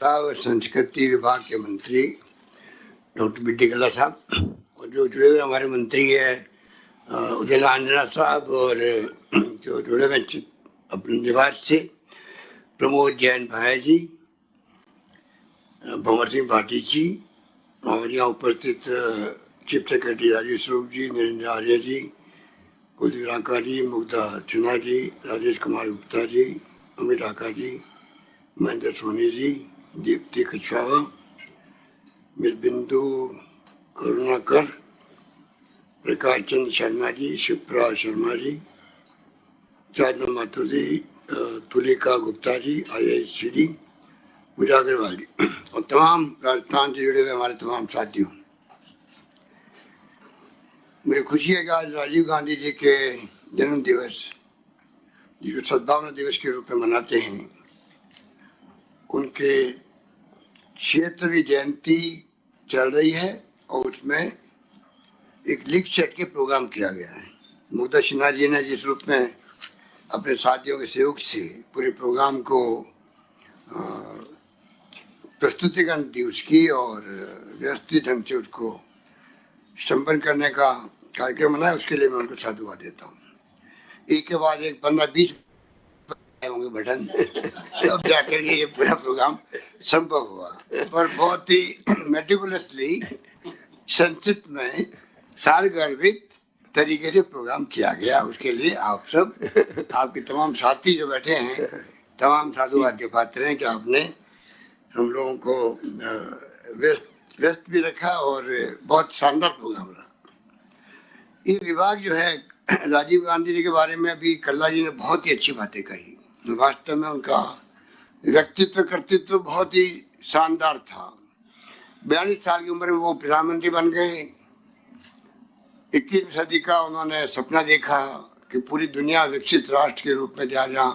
और संस्कृति विभाग के मंत्री डॉक्टर बी डी कल्ला साहब और जो जुड़े हुए हमारे मंत्री है उदय आंजना साहब और जो जुड़े हुए अपने निवास से प्रमोद जैन भाई जी, भंवर सिंह भाटी जी और यहाँ उपस्थित चीफ सेक्रेटरी राजीव स्वरूप जी, नरेंद्र आर्य जी, कुलदीप रांका जी, मुग्धा चुना जी, राजेश कुमार गुप्ता जी, अमित राका जी, महेंद्र सोनी जी, दीप्ति कुशवाहा, मिस बिंदु करुणाकर, प्रकाश चंद्र शर्मा जी, शिवप्रा शर्मा जी, साधना माथुर जी, तुलिका गुप्ता जी, IAS जी, पूजा अग्रवाल जी और तमाम राजस्थान से जुड़े हुए हमारे तमाम साथियों, मुझे खुशी है कि आज राजीव गांधी जी के जन्म दिवस जिसको सद्भावना दिवस के रूप में मनाते हैं, उनके 76वीं जयंती चल रही है और उसमें एक लिख सेट के प्रोग्राम किया गया है। मुग्धा सिन्हा जी ने जिस रूप में अपने साथियों के सहयोग से पूरे प्रोग्राम को प्रस्तुतिकरण दी उसकी और व्यवस्थित ढंग से उसको संपन्न करने का कार्यक्रम बनाया, उसके लिए मैं उनको साधुवाद देता हूँ। एक के बाद एक 15-20 होंगे बटन तब जाकर ये पूरा प्रोग्राम संभव हुआ, पर बहुत ही मेटिकुलसली संक्षिप्त में सारगर्भित तरीके से प्रोग्राम किया गया। उसके लिए आप सब, आपके तमाम साथी जो बैठे हैं, तमाम साधुवाद के पात्र हैं कि आपने हम लोगों को व्यस्त भी रखा और बहुत शानदार प्रोग्राम रहा। ये विभाग जो है, राजीव गांधी जी के बारे में अभी कल्ला जी ने बहुत ही अच्छी बातें कही। वास्तव में उनका व्यक्तित्व कर्तृत्व बहुत ही शानदार था। 42 साल की उम्र में वो प्रधानमंत्री बन गए। 21वीं सदी का उन्होंने सपना देखा कि पूरी दुनिया विकसित राष्ट्र के रूप में जहाँ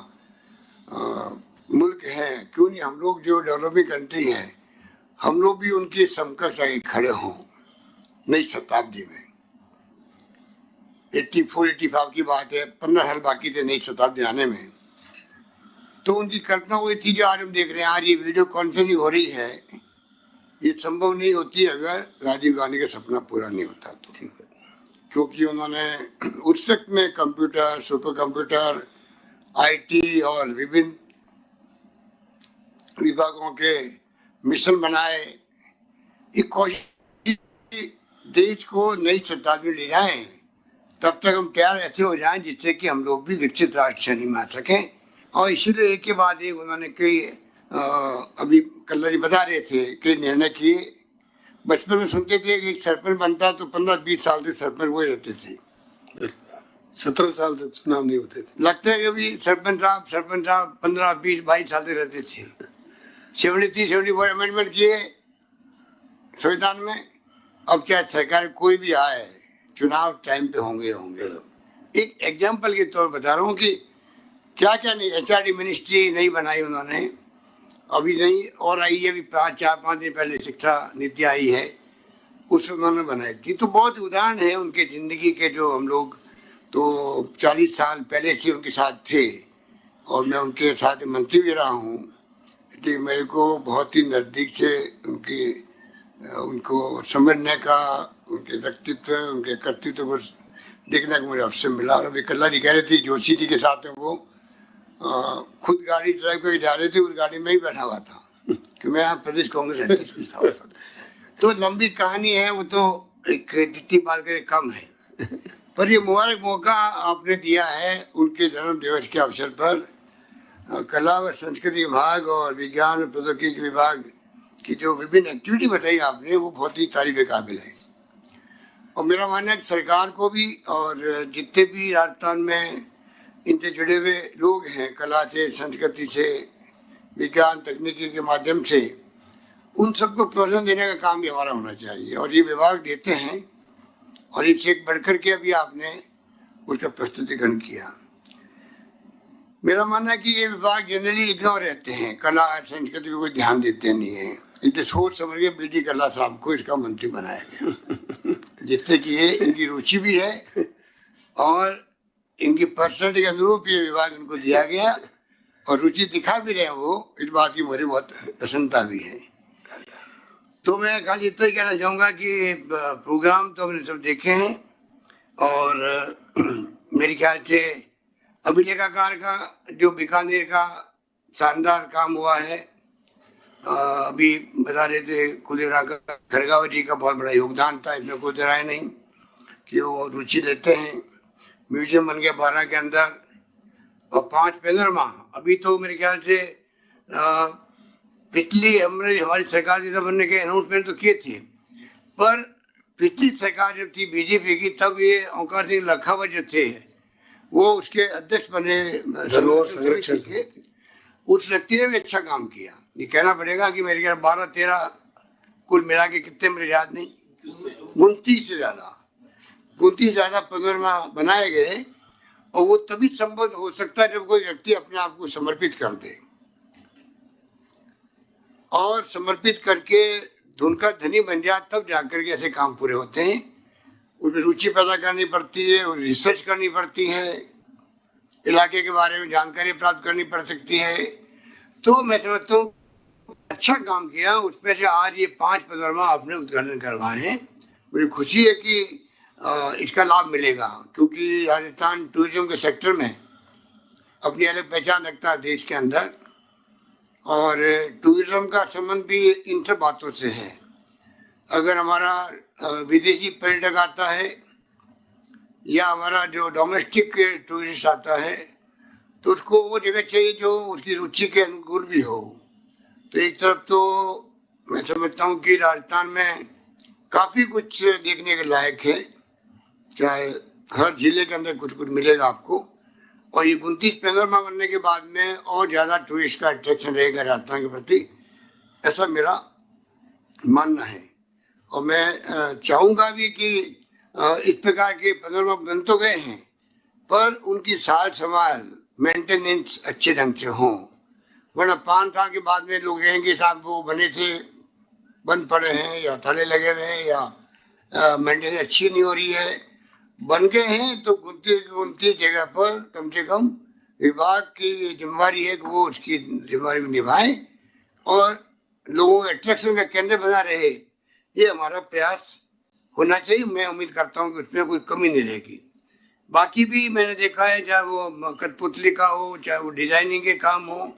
मुल्क है, क्यों नहीं हम लोग जो डेवलपिंग कंट्री हैं, हम लोग भी उनके समकक्ष आगे खड़े हों नई शताब्दी में। 84-85 की बात है, 15 साल बाकी थे नई शताब्दी आने में। तो उनकी कल्पना वही थी जो आज हम देख रहे हैं। आज ये वीडियो कॉन्फ्रेंसिंग हो रही है, ये संभव नहीं होती अगर राजीव गांधी का सपना पूरा नहीं होता तो। ठीक है, क्योंकि उन्होंने उस वक्त में कंप्यूटर, सुपर कंप्यूटर, IT और विभिन्न विभागों के मिशन बनाए। एक कोशिश देश को नई शताब्दी में ले जाएं, तब तक हम तैयार ऐसे हो जाएं जिससे कि हम लोग भी विकसित राष्ट्र श्रेणी में आ सकें। और इसीलिए एक के बाद एक उन्होंने कई अभी कल्ला जी बता रहे थे कई निर्णय किए। बचपन में सुनते थे कि सरपंच बनता तो 15-20 साल से सरपंच वही रहते थे, 17 साल तक चुनाव नहीं होते थे। लगता है कि अभी सरपंच साहब 15-20-22 साल तक रहते थे। 73-74 अमेंडमेंट किए संविधान में। अब क्या सरकार कोई भी आए, चुनाव टाइम पे होंगे। एक एग्जाम्पल के तौर बता रहा हूँ कि क्या क्या नहीं। HRD मिनिस्ट्री नहीं बनाई उन्होंने, अभी नहीं और आई है, अभी 4-5 दिन पहले शिक्षा नीति आई है, उस उन्होंने बनाई थी। तो बहुत उदाहरण है उनके जिंदगी के, जो हम लोग तो 40 साल पहले से उनके साथ थे और मैं उनके साथ मंत्री भी रहा हूँ, इसलिए मेरे को बहुत ही नज़दीक से उनको समझने का, उनके व्यक्तित्व, उनके कर्तृत्व को देखने का मुझे अवसर मिला। और अभी कल्ला जी कह रहे थे जोशी जी के साथ में वो खुद गाड़ी ड्राइव करके जा रहे थे, उस गाड़ी में ही बैठा हुआ था कि मैं यहाँ प्रदेश कांग्रेस अध्यक्ष था। तो लंबी कहानी है, वो तो एक जितनी बात करें कम है, पर ये मुबारक मौका आपने दिया है उनके जन्म दिवस के अवसर पर। कला व संस्कृति विभाग और विज्ञान और प्रौद्योगिकी विभाग की जो विभिन्न एक्टिविटी बताई आपने, वो बहुत ही तारीफ काबिल है। और मेरा मानना है कि सरकार को भी और जितने भी राजस्थान में इनसे जुड़े हुए लोग हैं, कला से, संस्कृति से, विज्ञान तकनीकी के माध्यम से, उन सबको प्रोत्साहन देने का काम भी हमारा होना चाहिए। और ये विभाग देते हैं और इससे एक बढ़कर के अभी आपने उसका प्रस्तुतिकरण किया। मेरा मानना है कि ये विभाग जनरली इग्नोर रहते हैं, कला संस्कृति को कोई ध्यान देते नहीं है। इसलिए सोच समझ के BD कल्ला साहब को इसका मंत्री बनाया गया, जिससे कि ये इनकी रुचि भी है और इनकी पर्सनैलिटी के अनुरूप ये विभाग इनको दिया गया और रुचि दिखा भी रहे हैं वो, इस बात की मुझे बहुत प्रसन्नता भी है। तो मैं खाली इतना ही कहना चाहूँगा कि प्रोग्राम तो हमने सब देखे हैं और मेरे ख्याल से अभिलेखागार का जो बीकानेर का शानदार काम हुआ है, अभी बता रहे थे कुलदीप खड़गावत जी का बहुत बड़ा योगदान था, इसमें कोई राय नहीं कि वो रुचि लेते हैं। म्यूजियम बन गया 12 के अंदर और 5 पैनोरमा। अभी तो मेरे ख्याल से पिछली हमारी सरकार जब बनने के अनाउंसमेंट तो किए थे, पर पिछली सरकार जब थी बीजेपी की, तब ये ओंकार सिंह लखावत जो थे वो उसके अध्यक्ष बने धरोहर संरक्षण के। उस व्यक्ति ने भी अच्छा काम किया। ये कहना पड़ेगा कि मेरे ख्याल 12-13 कुल मिला के कितने मुझे याद नहीं, 29 से ज्यादा पैनोरमा बनाए गए। और वो तभी संभव हो सकता है जब कोई व्यक्ति अपने आप को समर्पित कर दे, और समर्पित करके धुन का धनी बन जाए, तब जाकर के ऐसे काम पूरे होते हैं। उसमें रुचि पैदा करनी पड़ती है, और रिसर्च करनी पड़ती है, इलाके के बारे में जानकारी प्राप्त करनी पड़ सकती है। तो मैं समझता हूँ अच्छा काम किया। उसमें से आज ये 5 पैनोरमा आपने उद्घाटन करवाए हैं। मुझे खुशी है कि इसका लाभ मिलेगा, क्योंकि राजस्थान टूरिज्म के सेक्टर में अपनी अलग पहचान रखता है देश के अंदर, और टूरिज्म का संबंध भी इन सब बातों से है। अगर हमारा विदेशी पर्यटक आता है या हमारा जो डोमेस्टिक टूरिस्ट आता है, तो उसको वो जगह चाहिए जो उसकी रुचि के अनुकूल भी हो। तो एक तरफ तो मैं समझता हूँ कि राजस्थान में काफ़ी कुछ देखने के लायक है, चाहे हर जिले के अंदर कुछ कुछ मिलेगा आपको। और ये 29 पैनोरमा बनने के बाद में और ज़्यादा टूरिस्ट का अट्रैक्शन रहेगा राजस्थान के प्रति, ऐसा मेरा मानना है। और मैं चाहूँगा भी कि इस प्रकार के पैनोरमा बन तो गए हैं, पर उनकी साल संभाल मेंटेनेंस अच्छे ढंग से हो, वरना 5 साल के बाद में लोग कहेंगे साहब वो बने थे बंद पड़े हैं, या थाले लगे हुए हैं, या मेंटेनेंस अच्छी नहीं हो रही है। बन गए हैं तो 29 जगह पर कम से कम विभाग की जिम्मेवारी है कि वो उसकी जिम्मेवारी को निभाए और लोगों के अट्रैक्शन का केंद्र बना रहे। ये हमारा प्रयास होना चाहिए। मैं उम्मीद करता हूँ कि उसमें कोई कमी नहीं रहेगी। बाकी भी मैंने देखा है, चाहे वो कठपुतली का हो, चाहे वो डिजाइनिंग के काम हो,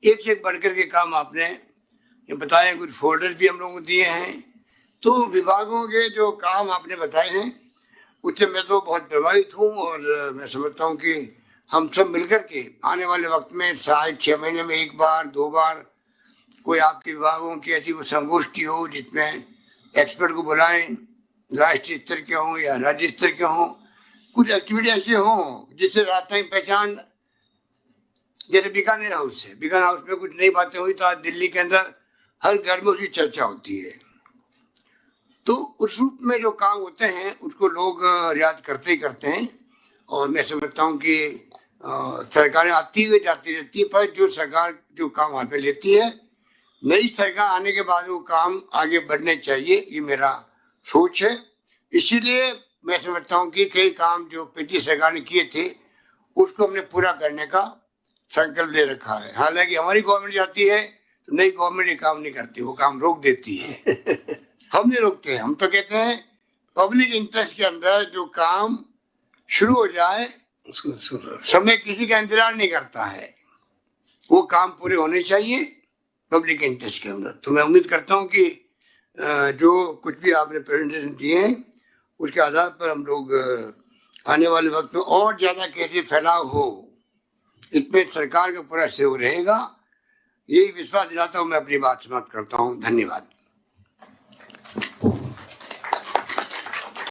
एक से एक बढ़कर के काम आपने ये बताया। कुछ फोल्डर भी हम लोगों को दिए हैं। तो विभागों के जो काम आपने बताए हैं उससे मैं तो बहुत प्रभावित हूँ, और मैं समझता हूँ कि हम सब मिलकर के आने वाले वक्त में 6 महीने में 1 बार 2 बार कोई आपके विभागों की ऐसी कोई संगोष्ठी हो जिसमें एक्सपर्ट को बुलाएं, राष्ट्रीय स्तर के हों या राज्य स्तर के हों, कुछ एक्टिविटी ऐसे हों जिससे राजस्थान की पहचान, जैसे बीकानेर हाउस है, बीकानेर हाउस में कुछ नई बातें हुई तो आज दिल्ली के अंदर हर घर में उसकी चर्चा होती है। तो उस रूप में जो काम होते हैं उसको लोग याद करते ही करते हैं। और मैं समझता हूँ कि सरकारें आती हुई जाती रहती है, पर जो सरकार जो काम हाथ में लेती है, नई सरकार आने के बाद वो काम आगे बढ़ने चाहिए, ये मेरा सोच है। इसीलिए मैं समझता हूँ कि कई काम जो पिछली सरकार ने किए थे उसको हमने पूरा करने का संकल्प ले रखा है। हालांकि हमारी गवर्नमेंट जाती है तो नई गवर्नमेंट ये काम नहीं करती, वो काम रोक देती है। हम नहीं रोकते, हम तो कहते हैं पब्लिक इंटरेस्ट के अंदर जो काम शुरू हो जाए समय किसी का इंतजार नहीं करता है, वो काम पूरे होने चाहिए पब्लिक इंटरेस्ट के अंदर। तो मैं उम्मीद करता हूँ कि जो कुछ भी आपने प्रेजेंटेशन दिए हैं उसके आधार पर हम लोग आने वाले वक्त में और ज्यादा कैसे फैलाव हो, इसमें सरकार का पूरा सहयोग रहेगा। यही विश्वास दिलाता हूँ मैं अपनी बात समाप्त करता हूँ। धन्यवाद।